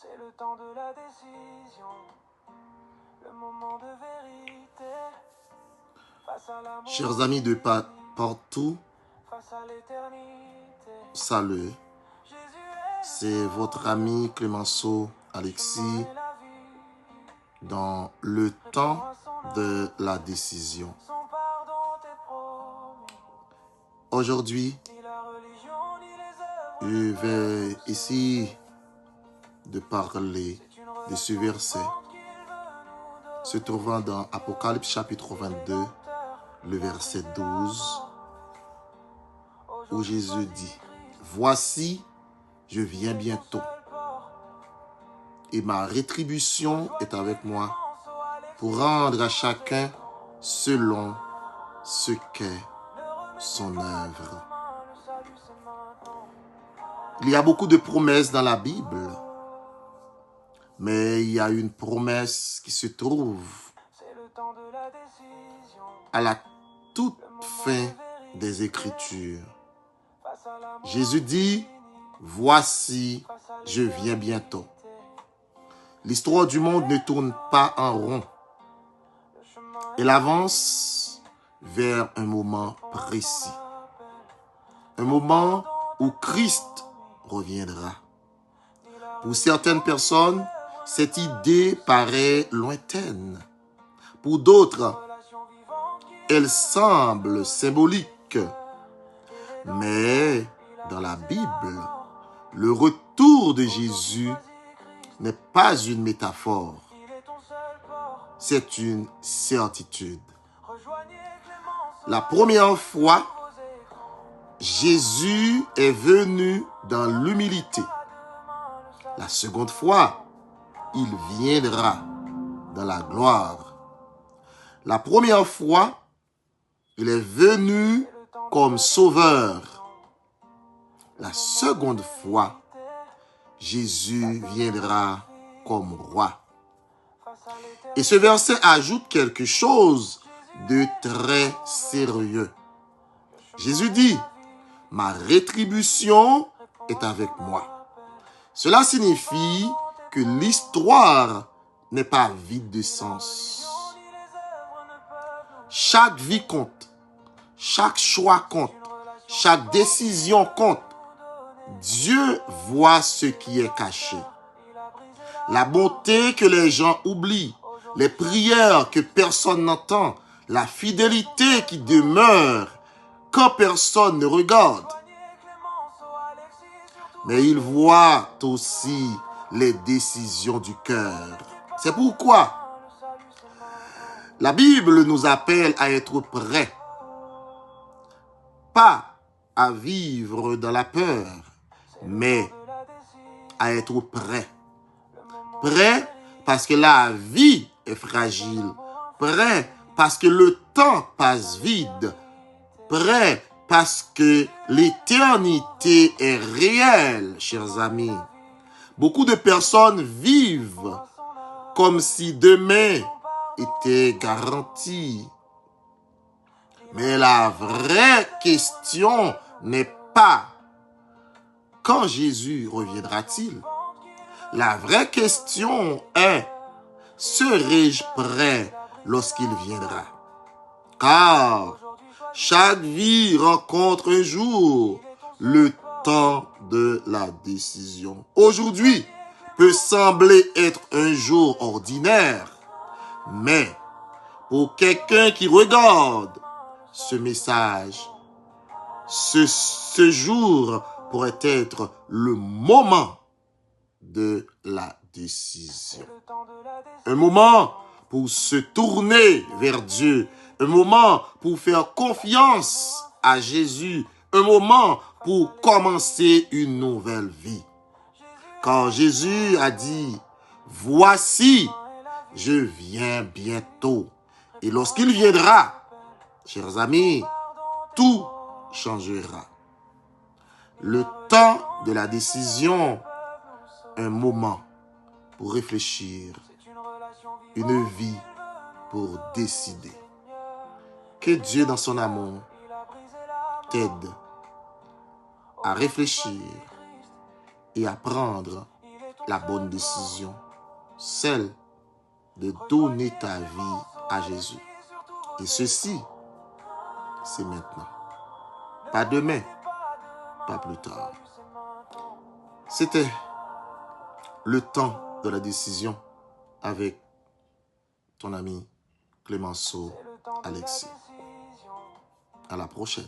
C'est le temps de la décision, le moment de vérité. Face à la Chers amis de partout, face à l'éternité. salut. C'est votre ami Clémenceau Alexis dans le temps de la décision. Aujourd'hui, je vais essayer de parler de ce verset se trouvant dans Apocalypse chapitre 22, le verset 12, où Jésus dit: Voici, je viens bientôt, et ma rétribution est avec moi pour rendre à chacun selon ce qu'est son œuvre. Il y a beaucoup de promesses dans la Bible, mais il y a une promesse qui se trouve à la toute fin des Écritures. Jésus dit: Voici, je viens bientôt. L'histoire du monde ne tourne pas en rond. Elle avance vers un moment précis. Un moment où Christ reviendra. Pour certaines personnes, cette idée paraît lointaine. Pour d'autres, elle semble symbolique. Mais dans la Bible, le retour de Jésus n'est pas une métaphore. C'est une certitude. La première fois, Jésus est venu dans l'humilité. La seconde fois, il viendra dans la gloire. La première fois, il est venu comme sauveur. La seconde fois, Jésus viendra comme roi. Et ce verset ajoute quelque chose de très sérieux. Jésus dit: Ma rétribution est avec moi. Cela signifie que l'histoire n'est pas vide de sens. Chaque vie compte. Chaque choix compte. Chaque décision compte. Dieu voit ce qui est caché. La bonté que les gens oublient, les prières que personne n'entend, la fidélité qui demeure quand personne ne regarde. Mais il voit aussi les décisions du cœur. C'est pourquoi la Bible nous appelle à être prêts, pas à vivre dans la peur, mais à être prêts. Prêts parce que la vie est fragile. Prêts parce que le temps passe vite. Prêts parce que l'éternité est réelle, chers amis. Beaucoup de personnes vivent comme si demain était garanti. Mais la vraie question n'est pas quand Jésus reviendra-t-il? La vraie question est: serai-je prêt lorsqu'il viendra? Car chaque vie rencontre un jour le temps de la décision. Aujourd'hui peut sembler être un jour ordinaire, mais pour quelqu'un qui regarde ce message, ce jour pourrait être le moment de la décision. Un moment pour se tourner vers Dieu. Un moment pour faire confiance à Jésus. Un moment pour commencer une nouvelle vie. Quand Jésus a dit: Voici, je viens bientôt. Et lorsqu'il viendra, chers amis, tout changera. Le temps de la décision, un moment pour réfléchir, une vie pour décider. Que Dieu, dans son amour, t'aide à réfléchir et à prendre la bonne décision, celle de donner ta vie à Jésus. Et ceci, c'est maintenant. Pas demain, pas plus tard. C'était le temps de la décision avec ton ami Clémenceau Alexis. À la prochaine.